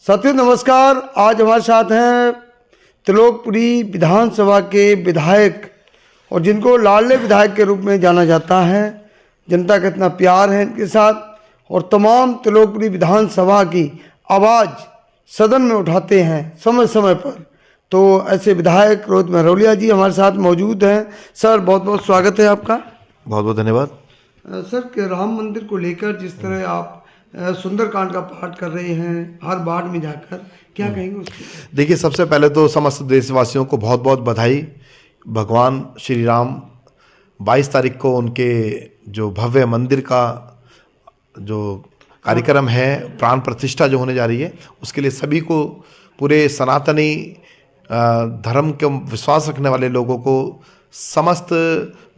साथियों नमस्कार। आज हमारे साथ हैं त्रिलोकपुरी विधानसभा के विधायक और जिनको लाडले विधायक के रूप में जाना जाता है। जनता का इतना प्यार है इनके साथ और तमाम त्रिलोकपुरी विधानसभा की आवाज़ सदन में उठाते हैं समय समय पर। तो ऐसे विधायक रोहित महरौलिया जी हमारे साथ मौजूद हैं। सर बहुत बहुत स्वागत है आपका। बहुत बहुत धन्यवाद। सर के राम मंदिर को लेकर जिस तरह आप सुंदरकांड का पाठ कर रहे हैं हर वार्ड में जाकर, क्या कहेंगे उसके? देखिए, सबसे पहले तो समस्त देशवासियों को बहुत बहुत बधाई। भगवान श्री राम 22 तारीख को उनके जो भव्य मंदिर का जो कार्यक्रम है, प्राण प्रतिष्ठा जो होने जा रही है, उसके लिए सभी को, पूरे सनातनी धर्म के विश्वास रखने वाले लोगों को, समस्त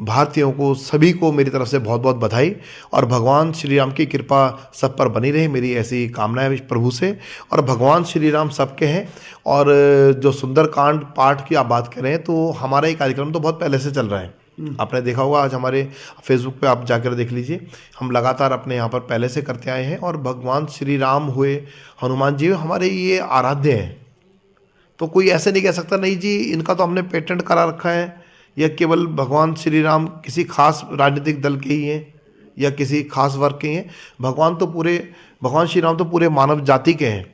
भारतीयों को, सभी को मेरी तरफ से बहुत बहुत बधाई। और भगवान श्री राम की कृपा सब पर बनी रहे, मेरी ऐसी कामना है प्रभु से। और भगवान श्री राम सबके हैं। और जो सुंदरकांड पाठ की आप बात करें तो हमारा ये कार्यक्रम तो बहुत पहले से चल रहा है। आपने देखा होगा, आज हमारे फेसबुक पे आप जाकर देख लीजिए, हम लगातार अपने यहाँ पर पहले से करते आए हैं। और भगवान श्री राम हुए, हनुमान जी हुए, हमारे ये आराध्य हैं। तो कोई ऐसे नहीं कह सकता नहीं जी इनका तो हमने पेटेंट करा रखा है, या केवल भगवान श्री राम किसी खास राजनीतिक दल के ही हैं या किसी खास वर्ग के हैं। भगवान श्री राम तो पूरे मानव जाति के हैं,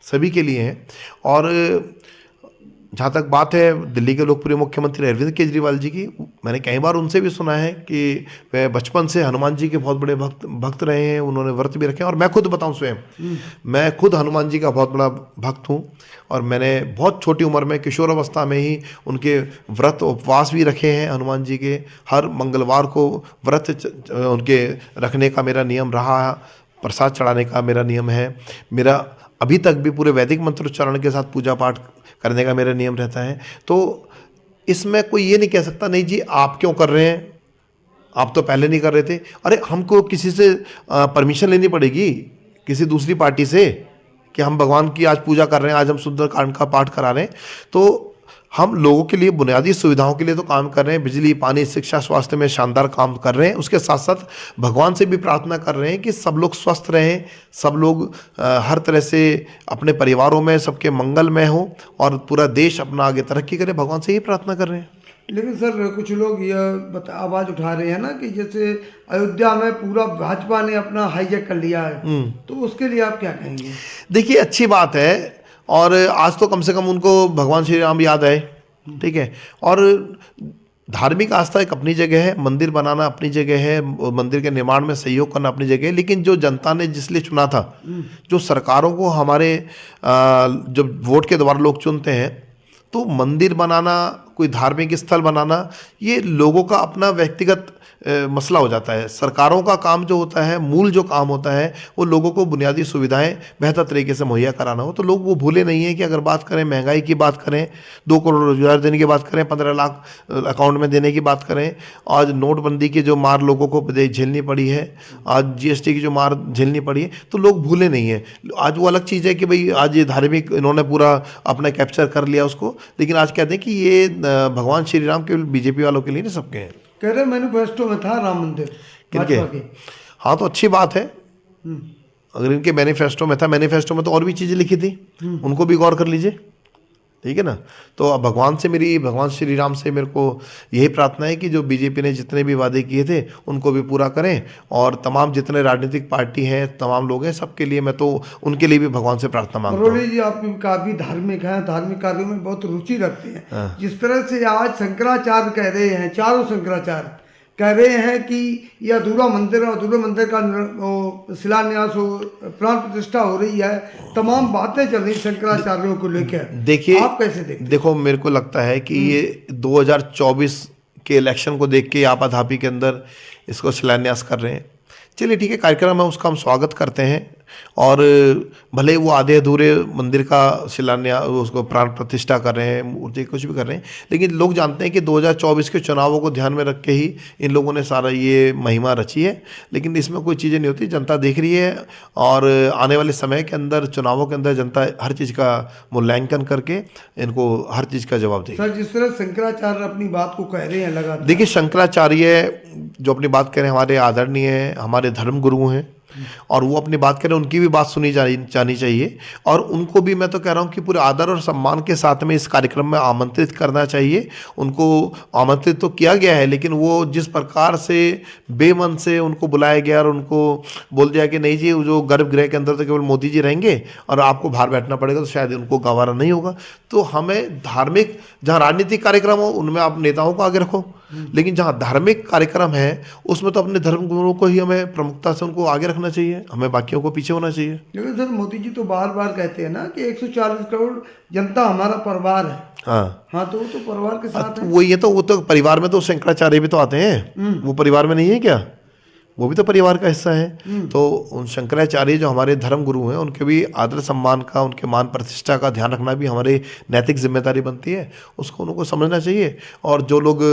सभी के लिए हैं। और जहाँ तक बात है दिल्ली के लोकप्रिय मुख्यमंत्री अरविंद केजरीवाल जी की, मैंने कई बार उनसे भी सुना है कि वे बचपन से हनुमान जी के बहुत बड़े भक्त रहे हैं। उन्होंने व्रत भी रखे हैं। और मैं खुद बताऊं, स्वयं मैं खुद हनुमान जी का बहुत बड़ा भक्त हूं। और मैंने बहुत छोटी उम्र में, किशोर अवस्था में ही उनके व्रत उपवास भी रखे हैं हनुमान जी के। हर मंगलवार को व्रत उनके रखने का मेरा नियम रहा, प्रसाद चढ़ाने का मेरा नियम है। मेरा अभी तक भी पूरे वैदिक मंत्रोच्चारण के साथ पूजा पाठ करने का मेरा नियम रहता है। तो इसमें कोई ये नहीं कह सकता नहीं जी आप क्यों कर रहे हैं, आप तो पहले नहीं कर रहे थे। अरे हमको किसी से परमिशन लेनी पड़ेगी, किसी दूसरी पार्टी से, कि हम भगवान की आज पूजा कर रहे हैं, आज हम सुंदरकांड का पाठ करा रहे हैं। तो हम लोगों के लिए बुनियादी सुविधाओं के लिए तो काम कर रहे हैं, बिजली, पानी, शिक्षा, स्वास्थ्य में शानदार काम कर रहे हैं। उसके साथ साथ भगवान से भी प्रार्थना कर रहे हैं कि सब लोग स्वस्थ रहें, सब लोग हर तरह से अपने परिवारों में सबके मंगलमय हो और पूरा देश अपना आगे तरक्की करे। भगवान से ही प्रार्थना कर रहे हैं। लेकिन सर कुछ लोग यह आवाज़ उठा रहे हैं ना कि जैसे अयोध्या में पूरा भाजपा ने अपना हाईजैक कर लिया है, तो उसके लिए आप क्या कहेंगे? देखिए, अच्छी बात है। और आज तो कम से कम उनको भगवान श्री राम याद आए, ठीक है। और धार्मिक आस्था एक अपनी जगह है, मंदिर बनाना अपनी जगह है, मंदिर के निर्माण में सहयोग करना अपनी जगह है। लेकिन जो जनता ने जिस लिए चुना था, जो सरकारों को हमारे जब वोट के द्वारा लोग चुनते हैं, तो मंदिर बनाना, कोई धार्मिक स्थल बनाना, ये लोगों का अपना व्यक्तिगत मसला हो जाता है। सरकारों का काम जो होता है, मूल जो काम होता है, वो लोगों को बुनियादी सुविधाएं बेहतर तरीके से मुहैया कराना हो। तो लोग वो भूले नहीं हैं कि अगर बात करें महंगाई की बात करें, 2 करोड़ रोजगार देने की बात करें, 15 लाख अकाउंट में देने की बात करें, आज नोटबंदी की जो मार लोगों को झेलनी पड़ी है, आज GST की जो मार झेलनी पड़ी है, तो लोग भूले नहीं हैं। आज वो अलग चीज़ है कि भाई आज ये धार्मिक इन्होंने पूरा अपना कैप्चर कर लिया उसको, लेकिन आज कहते हैं कि ये भगवान श्री राम केवल BJP वालों के लिए नहीं, सबके हैं। कह रहे मैनिफेस्टो में था राम मंदिर किनके? हाँ, तो अच्छी बात है। अगर इनके मैनिफेस्टो में था, मैनिफेस्टो में तो और भी चीज़ें लिखी थी, उनको भी गौर कर लीजिए, ठीक है ना। तो अब भगवान श्री राम से मेरे को यही प्रार्थना है कि जो BJP ने जितने भी वादे किए थे उनको भी पूरा करें। और तमाम जितने राजनीतिक पार्टी हैं, तमाम लोग हैं, सबके लिए मैं तो उनके लिए भी भगवान से प्रार्थना मांगता हूँ। महरौलिया जी आप काफ़ी धार्मिक हैं, धार्मिक कार्यों में बहुत रुचि रखते हैं। जिस तरह से आज शंकराचार्य कह रहे हैं, चारों शंकराचार्य कह रहे हैं कि यह अधूरा मंदिर और अधूरा मंदिर का शिलान्यास हो, प्राण प्रतिष्ठा हो रही है, तमाम बातें चल रही शंकराचार्यों को लेकर। देखिए, आप कैसे देखते? देखो, मेरे को लगता है कि ये 2024 के इलेक्शन को देख के आपाधापी के अंदर इसको शिलान्यास कर रहे हैं। चलिए ठीक है, कार्यक्रम है, उसका हम स्वागत करते हैं। और भले वो आधे अधूरे मंदिर का शिलान्यास, उसको प्राण प्रतिष्ठा कर रहे हैं, मूर्ति कुछ भी कर रहे हैं, लेकिन लोग जानते हैं कि 2024 के चुनावों को ध्यान में रख के ही इन लोगों ने सारा ये महिमा रची है। लेकिन इसमें कोई चीज़ें नहीं होती, जनता देख रही है। और आने वाले समय के अंदर, चुनावों के अंदर, जनता हर चीज़ का मूल्यांकन करके इनको हर चीज़ का जवाब देगी। सर, जिस तरह शंकराचार्य अपनी बात को कह रहे हैं लगातार, देखिए, शंकराचार्य जो अपनी बात करें, हमारे आदरणीय हैं, हमारे धर्म गुरु हैं। और वो अपनी बात करें, उनकी भी बात सुनी जानी चाहिए। और उनको भी मैं तो कह रहा हूँ कि पूरे आदर और सम्मान के साथ में इस कार्यक्रम में आमंत्रित करना चाहिए। उनको आमंत्रित तो किया गया है, लेकिन वो जिस प्रकार से बेमन से उनको बुलाया गया और उनको बोल दिया कि नहीं जी, जो गर्भगृह के अंदर तो केवल मोदी जी रहेंगे और आपको बाहर बैठना पड़ेगा, तो शायद उनको गवारा नहीं होगा। तो हमें धार्मिक, जहाँ राजनीतिक कार्यक्रम हो उनमें आप नेताओं को आगे रखो, लेकिन जहाँ धार्मिक कार्यक्रम है उसमें तो अपने धर्म गुरुओं को ही हमें प्रमुखता से उनको आगे रखना चाहिए, हमें बाकियों को पीछे होना चाहिए। लेकिन सर मोदी जी तो बार बार कहते हैं ना कि 140 करोड़ जनता हमारा परिवार है। हाँ, तो वो तो परिवार के साथ है। वो तो परिवार में तो शंकराचार्य भी तो आते हैं, वो परिवार में नहीं है क्या? वो भी तो परिवार का हिस्सा है। तो उन शंकराचार्य जो हमारे धर्म गुरु हैं, उनके भी आदर सम्मान का, उनके मान प्रतिष्ठा का ध्यान रखना भी हमारी नैतिक जिम्मेदारी बनती है, उसको उनको समझना चाहिए। और जो लोग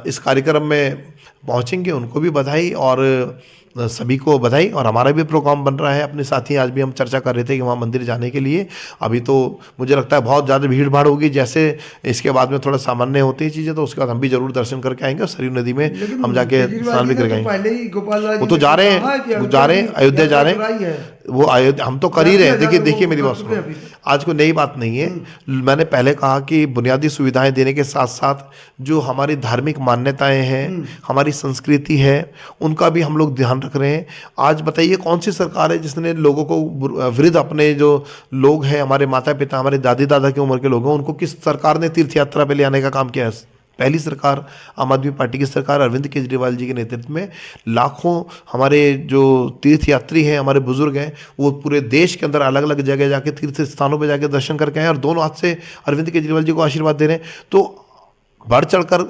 इस कार्यक्रम में पहुंचेंगे उनको भी बधाई, और सभी को बधाई। और हमारा भी प्रोग्राम बन रहा है अपने साथी, आज भी हम चर्चा कर रहे थे कि वहाँ मंदिर जाने के लिए। अभी तो मुझे लगता है बहुत ज़्यादा भीड़ भाड़ होगी, जैसे इसके बाद में थोड़ा सामान्य होती है चीज़ें, तो उसके बाद हम भी जरूर दर्शन करके आएंगे और सरयू नदी में हम जाके स्नान भी करके आएंगे। वो तो जा रहे हैं, वो जा रहे हैं, अयोध्या जा रहे हैं, वो अयोध्या, हम तो कर ही रहे हैं। देखिए मेरी बात सुनो, आज कोई नई बात नहीं है। मैंने पहले कहा कि बुनियादी सुविधाएं देने के साथ साथ जो हमारी धार्मिक मान्यताएं हैं, हमारी संस्कृति है, उनका भी हम लोग ध्यान रख रहे हैं। आज बताइए कौन सी सरकार है जिसने लोगों को, वृद्ध अपने जो लोग हैं, हमारे माता पिता, हमारे दादी दादा की उम्र के लोग हैं, उनको किस सरकार ने तीर्थ यात्रा पे ले आने का काम किया है? पहली सरकार आम आदमी पार्टी की सरकार, अरविंद केजरीवाल जी के नेतृत्व में लाखों हमारे जो तीर्थ यात्री हैं, हमारे बुजुर्ग हैं, वो पूरे देश के अंदर अलग अलग जगह जाके तीर्थ स्थानों पे जाके दर्शन करके आए और दोनों हाथ से अरविंद केजरीवाल जी को आशीर्वाद दे रहे हैं। तो बढ़ चढ़कर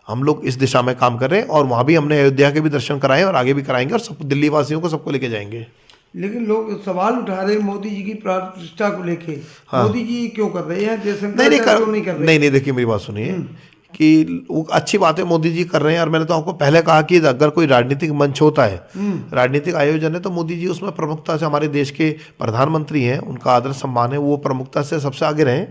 हम लोग इस दिशा में काम कर रहे हैं, और वहाँ भी हमने अयोध्या के भी दर्शन कराए और आगे भी कराएंगे, और सब दिल्ली वासियों को सबको लेके जाएंगे। लेकिन लोग सवाल उठा रहे हैं मोदी जी की प्रतिष्ठा को लेके। मोदी जी क्यों कर रहे हैं? नहीं कर रहे? नहीं, देखिए मेरी बात सुनिए कि वो अच्छी बात है मोदी जी कर रहे हैं। और मैंने तो आपको पहले कहा कि अगर कोई राजनीतिक मंच होता है, राजनीतिक आयोजन है, तो मोदी जी उसमें प्रमुखता से, हमारे देश के प्रधानमंत्री हैं, उनका आदर सम्मान है, वो प्रमुखता से सबसे आगे रहें,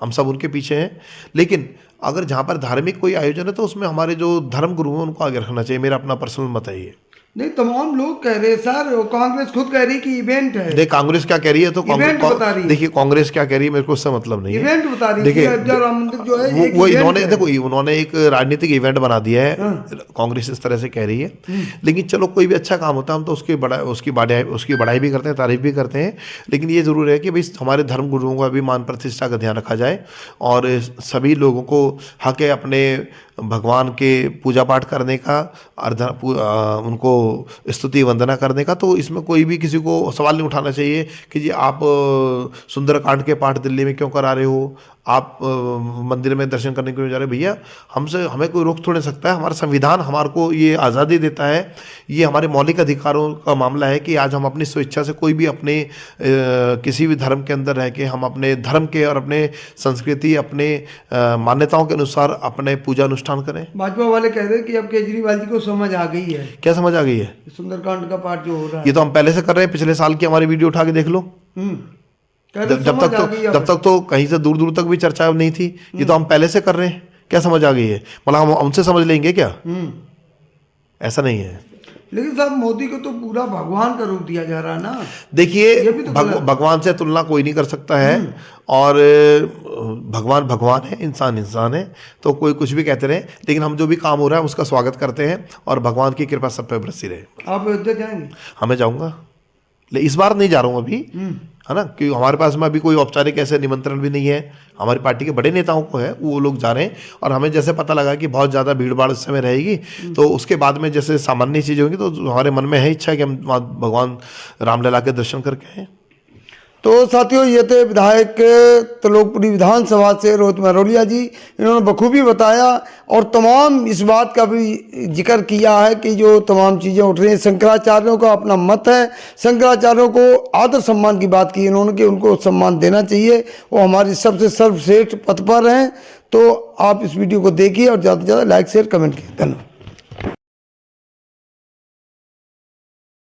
हम सब उनके पीछे हैं। लेकिन अगर जहाँ पर धार्मिक कोई आयोजन है तो उसमें हमारे जो धर्म गुरु हैं उनको आगे रखना चाहिए, मेरा अपना पर्सनल मत है ये। नहीं, तमाम लोग कह रहे हैं सर, कांग्रेस खुद कह रही है कि इवेंट है। देखिए कांग्रेस क्या कह रही है, तो देखिए कांग्रेस क्या कह रही है, मेरे को उससे मतलब नहीं है। इवेंट बता रही है। देखिए राम मंदिर जो है वो इन्होंने, देखो उन्होंने एक राजनीतिक इवेंट बना दिया है, कांग्रेस इस तरह से कह रही है। लेकिन चलो कोई भी अच्छा काम होता है हम तो उसकी बढ़ाई भी करते हैं, तारीफ भी करते हैं। लेकिन ये जरूर है कि भाई हमारे धर्म गुरुओं का भी मान प्रतिष्ठा का ध्यान रखा जाए, और सभी लोगों को हक है अपने भगवान के पूजा पाठ करने का, उनको स्तुति वंदना करने का। तो इसमें कोई भी किसी को सवाल नहीं उठाना चाहिए कि जी आप सुंदरकांड के पाठ दिल्ली में क्यों करा रहे हो, आप मंदिर में दर्शन करने क्यों जा रहे हो। भैया हमें कोई रोक थोड़े सकता है, हमारा संविधान हमारे को ये आज़ादी देता है, ये हमारे मौलिक अधिकारों का मामला है कि आज हम अपनी स्वेच्छा से कोई भी अपने किसी भी धर्म के अंदर रह के हम अपने धर्म के और अपने संस्कृति, अपने मान्यताओं के अनुसार अपने पूजा अनुष्ठान करें। भाजपा वाले कह रहे हैं कि अब केजरीवाल जी को समझ आ गई है। क्या समझ आ गई है? सुंदरकांड का पाठ जो हो रहा है, ये तो हम पहले से कर रहे हैं, पिछले साल की हमारी वीडियो उठा के देख लो। जब तक तो कहीं से दूर दूर तक भी चर्चा नहीं थी, ये तो हम पहले से कर रहे हैं। क्या समझ आ गई है? मतलब हम उनसे समझ लेंगे क्या? ऐसा नहीं है। लेकिन साहब मोदी को तो पूरा भगवान का रूप दिया जा रहा है ना। देखिए भगवान से तुलना कोई नहीं कर सकता है, और भगवान है, इंसान है, तो कोई कुछ भी कहते रहे, लेकिन हम जो भी काम हो रहा है उसका स्वागत करते हैं, और भगवान की कृपा सब पे बरसी रहे। आप अयोध्या जाएंगे? हमें जाऊंगा, लेकिन इस बार नहीं जा रहा हूँ अभी, है ना, क्योंकि हमारे पास में अभी कोई औपचारिक ऐसे निमंत्रण भी नहीं है। हमारी पार्टी के बड़े नेताओं को है, वो लोग जा रहे हैं, और हमें जैसे पता लगा कि बहुत ज़्यादा भीड़ भाड़ उस समय रहेगी, तो उसके बाद में जैसे सामान्य चीज़ें होंगी, तो हमारे मन में है इच्छा कि हम भगवान रामलला के दर्शन करके आए। तो साथियों, ये थे विधायक त्रिलोकपुरी विधानसभा से रोहित महरोलिया जी। इन्होंने बखूबी बताया और तमाम इस बात का भी जिक्र किया है कि जो तमाम चीज़ें उठ रही हैं, शंकराचार्यों का अपना मत है, शंकराचार्यों को आदर सम्मान की बात की इन्होंने कि उनको सम्मान देना चाहिए, वो हमारी सबसे सर्वश्रेष्ठ पथ पर हैं। तो आप इस वीडियो को देखिए और ज़्यादा से ज़्यादा लाइक शेयर कमेंट कीजिए। धन्यवाद।